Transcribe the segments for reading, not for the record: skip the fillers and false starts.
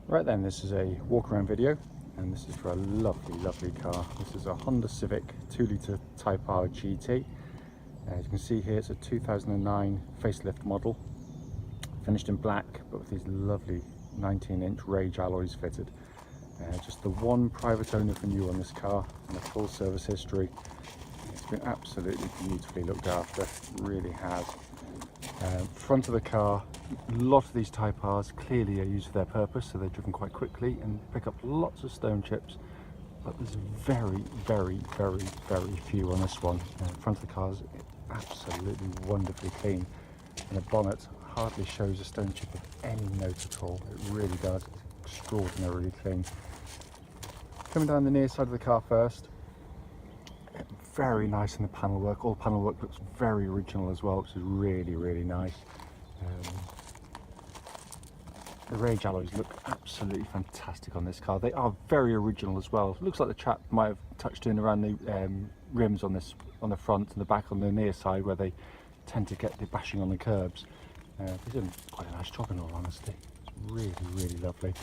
Right then, this is a walk around video, and this is for a lovely car. This is a Honda Civic 2-litre Type R GT. As you can see here, it's a 2009 facelift model, finished in black, but with these lovely 19-inch Rage alloys fitted. Just the one private owner for new on this car, and a full service history. It's been absolutely beautifully looked after, it really has. Front of the car, a lot of these Type Rs clearly are used for their purpose, so they're driven quite quickly and pick up lots of stone chips, but there's very few on this one. Front of the car is absolutely wonderfully clean, and the bonnet hardly shows a stone chip of any note at all. It really does. It's extraordinarily clean. Coming down the near side of the car first, very nice in the panel work. All the panel work looks very original as well, which is really nice. The Rage alloys look absolutely fantastic on this car. They are very original as well. It looks like the chap might have touched in around the rims on the front and the back on the near side, where they tend to get the bashing on the curbs. They've done quite a nice job, in all honesty. It's really lovely.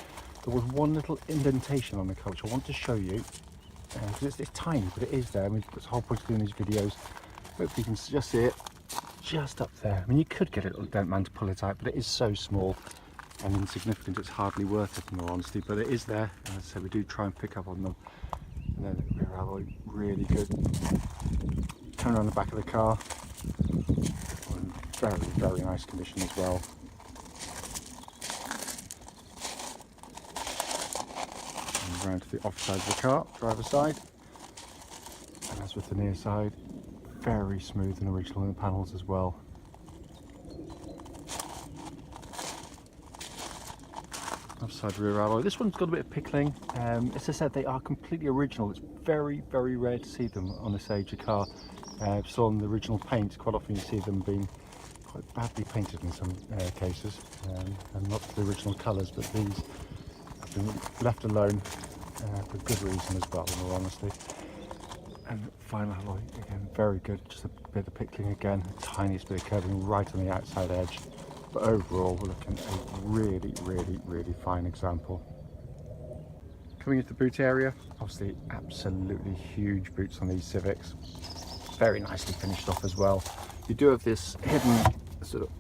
There was one little indentation on the car which I want to show you. Because it's tiny, but it is there. I mean, it's the whole point of doing these videos. Hopefully you can just see it just up there. I mean, you could get a little dent man to pull it out, but it is so small and insignificant, it's hardly worth it, in all honesty. But it is there, and as I said, we do try and pick up on them. And then the rear alloy, really good. Turn around the back of the car, very nice condition as well. Around to the off side of the car, driver's side, and as with the near side, very smooth and original in the panels as well. Offside rear alloy. This one's got a bit of pickling. As I said, they are completely original. It's very rare to see them on this age of car. So on the original paint, quite often you see them being quite badly painted in some cases, and not the original colours, but these have been left alone for good reason as well, in all honesty. And final alloy, again, very good. Just a bit of pickling again, the tiniest bit of curving right on the outside edge. But overall, we're looking at a really fine example. Coming into the boot area, obviously absolutely huge boots on these Civics. Very nicely finished off as well. You do have this hidden sort of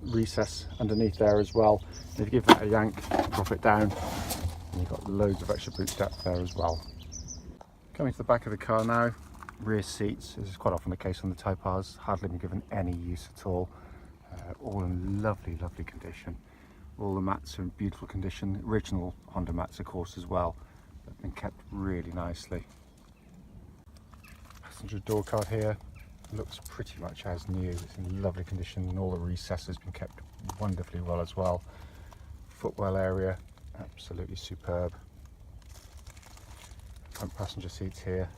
recess underneath there as well. And if you give that a yank, drop it down, and you've got loads of extra boot depth there as well. Coming to the back of the car now, rear seats. This is quite often the case on the Type Rs, hardly been given any use at all. All in lovely condition. All the mats are in beautiful condition. Original Honda mats, of course, as well. They've been kept really nicely. Passenger door card here looks pretty much as new. It's in lovely condition, and all the recesses have been kept wonderfully well as well. Footwell area, absolutely superb. Front passenger seats here,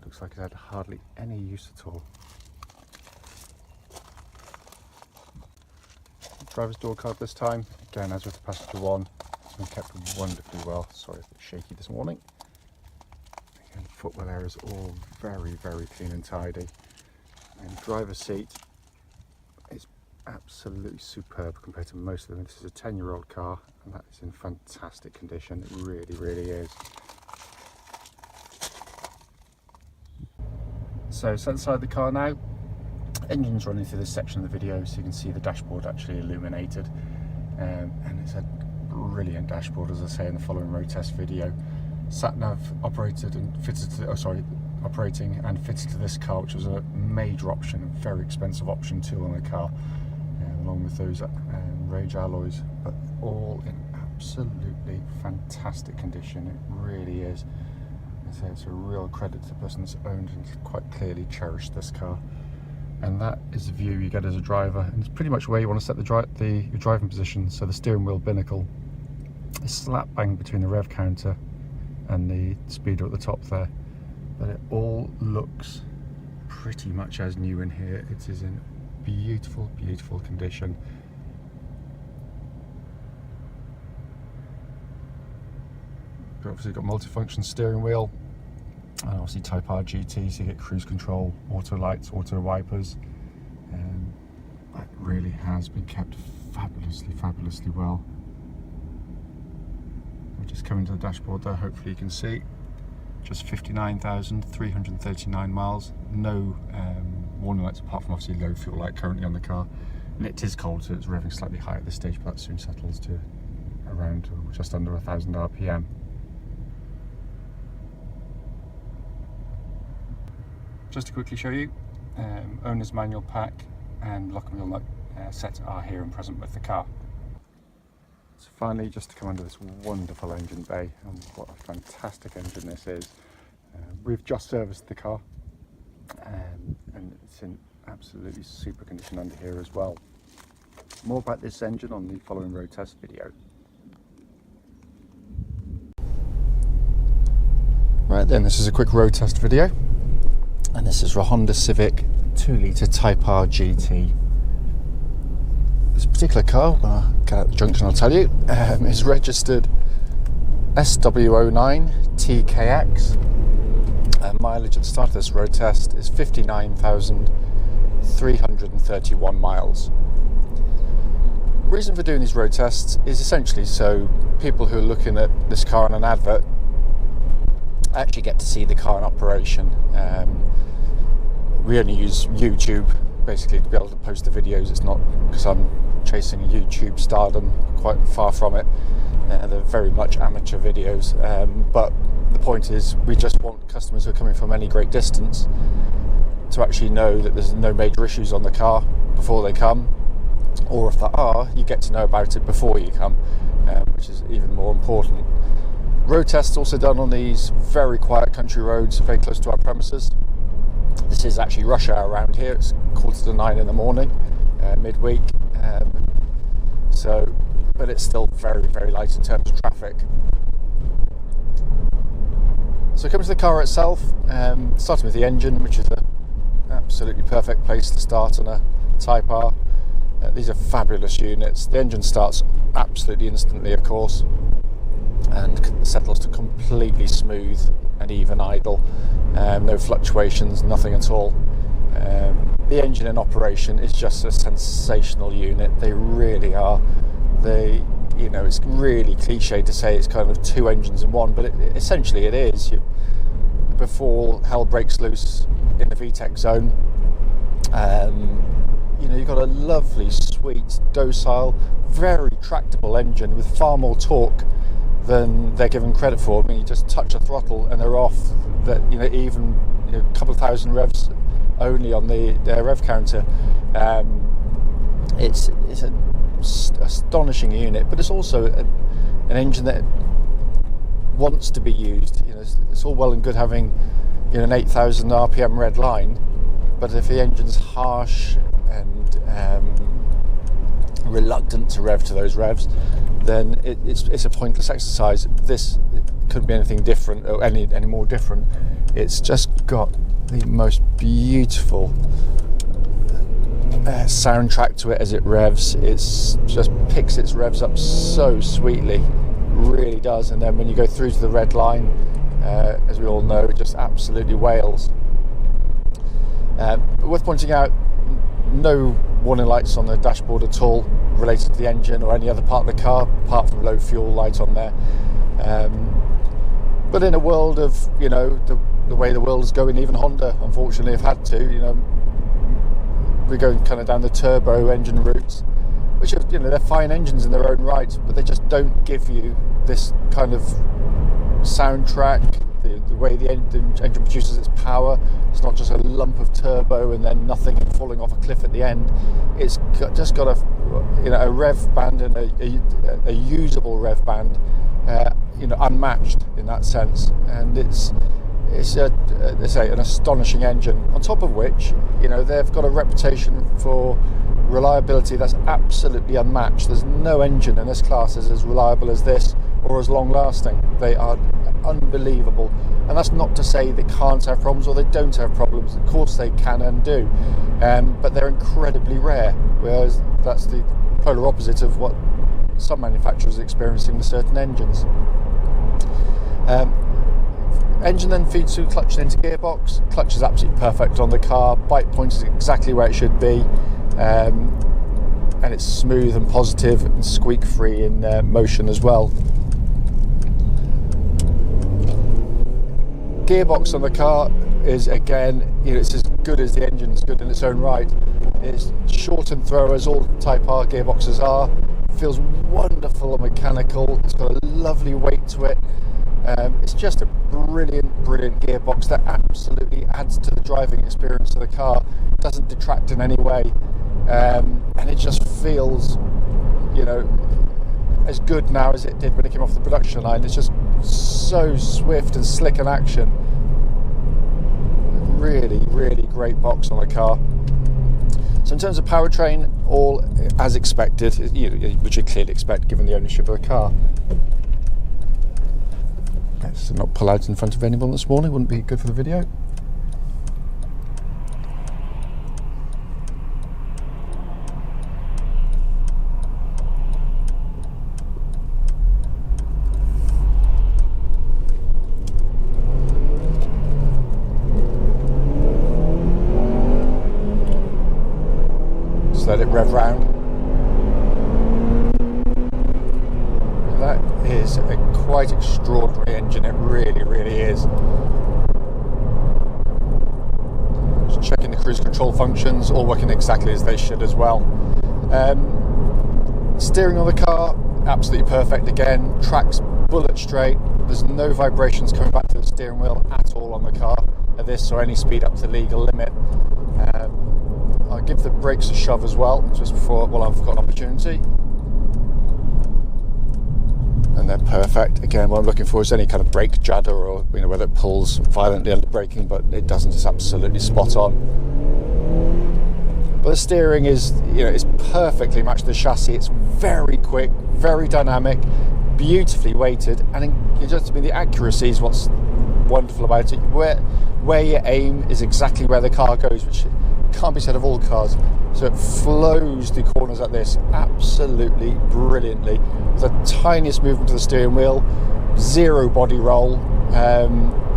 looks like it's had hardly any use at all. Driver's door card this time, again as with the passenger one, it's been kept wonderfully well. Sorry, it's a bit shaky this morning. Again, footwell area is all very clean and tidy. And driver's seat is absolutely superb compared to most of them. This is a 10-year-old car, and that is in fantastic condition. It really is. So set aside the car now. Engine's running through this section of the video, so you can see the dashboard actually illuminated, and it's a brilliant dashboard, as I say in the following road test video. Sat nav operated and fitted to operating and fitted to this car, which was a major option, a very expensive option too on the car, along with those Rage alloys, but all in absolutely fantastic condition. It really is. So it's a real credit to the person that's owned and quite clearly cherished this car. And that is the view you get as a driver, and it's pretty much where you want to set your driving position. So the steering wheel binnacle is slap bang between the rev counter and the speedo at the top there, but it all looks pretty much as new in here. It is in beautiful condition. But obviously got multifunction steering wheel, and obviously Type R GT, so you get cruise control, auto lights, auto wipers, and that really has been kept fabulously well. just coming to the dashboard there, hopefully you can see. Just 59,339 miles. No warning lights apart from obviously low fuel light currently on the car. And it is cold, so it's revving slightly higher at this stage, but that soon settles to around just under 1,000 RPM. Just to quickly show you, owner's manual pack and lock and wheel nut sets are here and present with the car. So finally, just to come under this wonderful engine bay, and what a fantastic engine this is. We've just serviced the car, and it's in absolutely super condition under here as well. More about this engine on the following road test video. Right then, this is a quick road test video, and this is a Honda Civic 2-litre Type R GT. This particular car, when I get out the junction I'll tell you, is registered SW09TKX. Mileage at the start of this road test is 59,331 miles. The reason for doing these road tests is essentially so people who are looking at this car on an advert actually get to see the car in operation. We only use YouTube basically to be able to post the videos. It's not because I'm chasing YouTube stardom, quite far from it. They're very much amateur videos, but the point is we just want customers who are coming from any great distance to actually know that there's no major issues on the car before they come, or if there are, you get to know about it before you come, which is even more important. Road tests also done on these very quiet country roads very close to our premises. This is actually rush hour around here. It's 8:45 in the morning, midweek, but it's still very, very light in terms of traffic. So coming to the car itself, starting with the engine, which is an absolutely perfect place to start on a Type R. These are fabulous units. The engine starts absolutely instantly, of course, and settles to completely smooth and even idle. No fluctuations, nothing at all. The engine in operation is just a sensational unit. They really are. It's really cliche to say it's kind of two engines in one, but essentially it is. Before hell breaks loose in the VTEC zone, you've got a lovely, sweet, docile, very tractable engine with far more torque than they're given credit for. I mean, you just touch the throttle and they're off. Even a couple of thousand revs only on the rev counter. It's an astonishing unit, but it's also an engine that wants to be used. It's all well and good having an 8,000 RPM red line, but if the engine's harsh and reluctant to rev to those revs, then it's a pointless exercise. This couldn't be anything different or any more different. It's just got the most beautiful soundtrack to it as it revs. It's just picks its revs up so sweetly, really does. And then when you go through to the red line, as we all know, it just absolutely wails. Worth pointing out, no warning lights on the dashboard at all related to the engine or any other part of the car, apart from low fuel light on there. But in a world of the way the world is going, even Honda unfortunately have had to, we're going kind of down the turbo engine routes, which are, they're fine engines in their own right, but they just don't give you this kind of soundtrack, the way the engine produces its power. It's not just a lump of turbo and then nothing and falling off a cliff at the end. It's just got a rev band and a usable rev band, unmatched in that sense. And it's an astonishing engine, on top of which they've got a reputation for reliability that's absolutely unmatched. There's no engine in this class is as reliable as this or as long lasting. They are unbelievable, and that's not to say they can't have problems or they don't have problems. Of course they can and do, but they're incredibly rare, whereas that's the polar opposite of what some manufacturers are experiencing with certain engines. Engine then feeds through clutch into gearbox. Clutch is absolutely perfect on the car. Bite point is exactly where it should be, and it's smooth and positive and squeak free in motion as well. Gearbox on the car is, again, it's as good as the engine's good in its own right. It's short and throw, as all Type R gearboxes are. Feels wonderful and mechanical. It's got a lovely weight to it. It's just a brilliant gearbox that absolutely adds to the driving experience of the car. It doesn't detract in any way, and it just feels, as good now as it did when it came off the production line. It's just so swift and slick in action. Really great box on the car. So in terms of powertrain, all as expected, which you clearly expect given the ownership of the car. Let's not pull out in front of anyone this morning, wouldn't be good for the video. Let it rev round. That is a quite extraordinary engine, it really is. Just checking the cruise control functions, all working exactly as they should as well. Steering on the car, absolutely perfect again. Tracks bullet straight, there's no vibrations coming back to the steering wheel at all on the car at this or any speed up to legal limit. I'll give the brakes a shove as well, just before, I've got an opportunity. And they're perfect. Again, what I'm looking for is any kind of brake judder, or whether it pulls violently under braking, but it doesn't. It's absolutely spot on. But the steering is, it's perfectly matched to the chassis. It's very quick, very dynamic, beautifully weighted, and the accuracy is what's wonderful about it. Where you aim is exactly where the car goes, which can't be said of all cars. So it flows through corners like this absolutely brilliantly, with the tiniest movement to the steering wheel, zero body roll.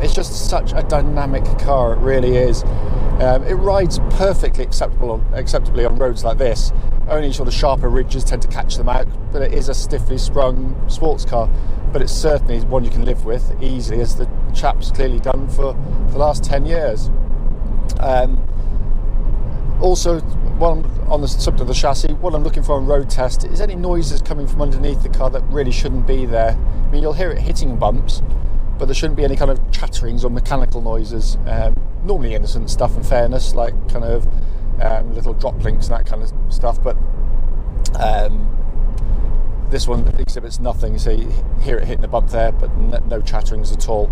It's just such a dynamic car, it really is. It rides perfectly acceptably on roads like this. Only sort of sharper ridges tend to catch them out, but it is a stiffly sprung sports car. But it's certainly one you can live with easily, as the chap's clearly done for the last 10 years. Also, on the subject of the chassis, what I'm looking for on road test is any noises coming from underneath the car that really shouldn't be there. I mean, you'll hear it hitting bumps, but there shouldn't be any kind of chatterings or mechanical noises. Normally innocent stuff, in fairness, like kind of little drop links and that kind of stuff, but this one exhibits nothing, so you hear it hitting a bump there, but no chatterings at all.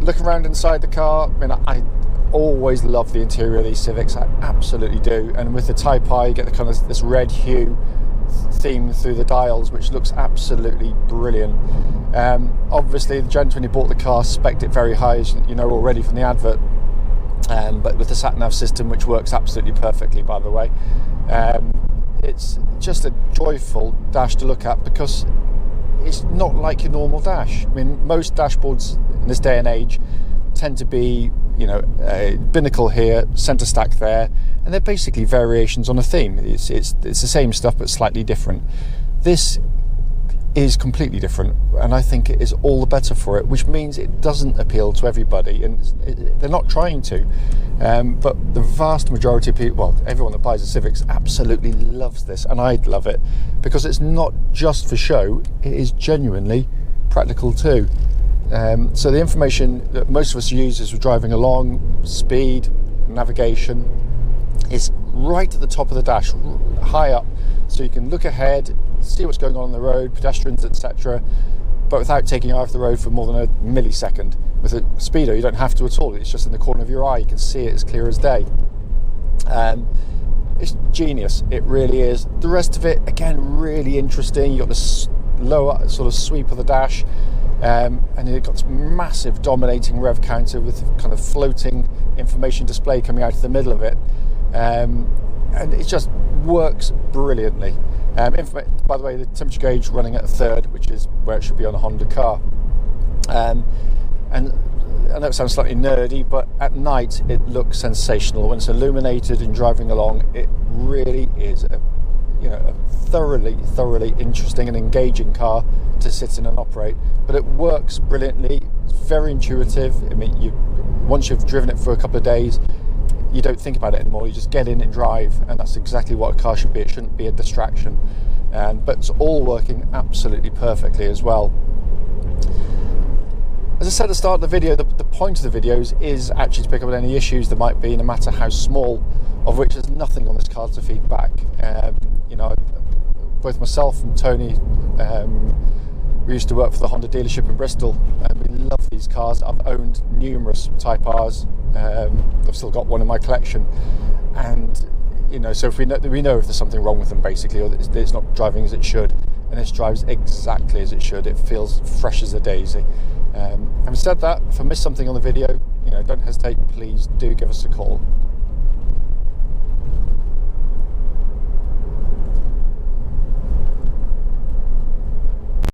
Looking around inside the car, I always love the interior of these Civics, I absolutely do, and with the Type I you get the kind of this red hue theme through the dials, which looks absolutely brilliant. Obviously the gent, when he bought the car, spec'd it very high, as you know already from the advert, but with the sat-nav system, which works absolutely perfectly, by the way. It's just a joyful dash to look at, because it's not like your normal dash. I mean, most dashboards in this day and age tend to be, a binnacle here, centre stack there, and they're basically variations on a theme. It's the same stuff but slightly different. This is completely different, and I think it is all the better for it, which means it doesn't appeal to everybody, and they're not trying to. But the vast majority of people, everyone that buys a Civic absolutely loves this, and I'd love it, because it's not just for show, it is genuinely practical too. So the information that most of us use as we're driving along, speed, navigation, is right at the top of the dash, high up, so you can look ahead, see what's going on the road, pedestrians, etc., but without taking your eye off the road for more than a millisecond. With a speedo you don't have to at all, it's just in the corner of your eye, you can see it as clear as day. It's genius, it really is. The rest of it, again, really interesting. You've got this lower sort of sweep of the dash, and you've got this massive dominating rev counter with kind of floating information display coming out of the middle of it, and it just works brilliantly. By the way, the temperature gauge running at a third, which is where it should be on a Honda car. And I know it sounds slightly nerdy, but at night it looks sensational. When it's illuminated and driving along, it really is you know, a thoroughly interesting and engaging car to sit in and operate. But it works brilliantly. It's very intuitive. I mean, once you've driven it for a couple of days, you don't think about it anymore. You just get in and drive, and that's exactly what a car should be. It shouldn't be a distraction. But it's all working absolutely perfectly as well. As I said at the start of the video, the point of the videos is actually to pick up on any issues there might be, no matter how small, of which there's nothing on this car to feed back. You know, both myself and Tony, we used to work for the Honda dealership in Bristol, and we love these cars. I've owned numerous Type Rs. I've still got one in my collection, and you know, so if we know if there's something wrong with them, basically, or that it's not driving as it should, and this drives exactly as it should. It feels fresh as a daisy. Having said that, if I missed something on the video, you know, don't hesitate. Please do give us a call.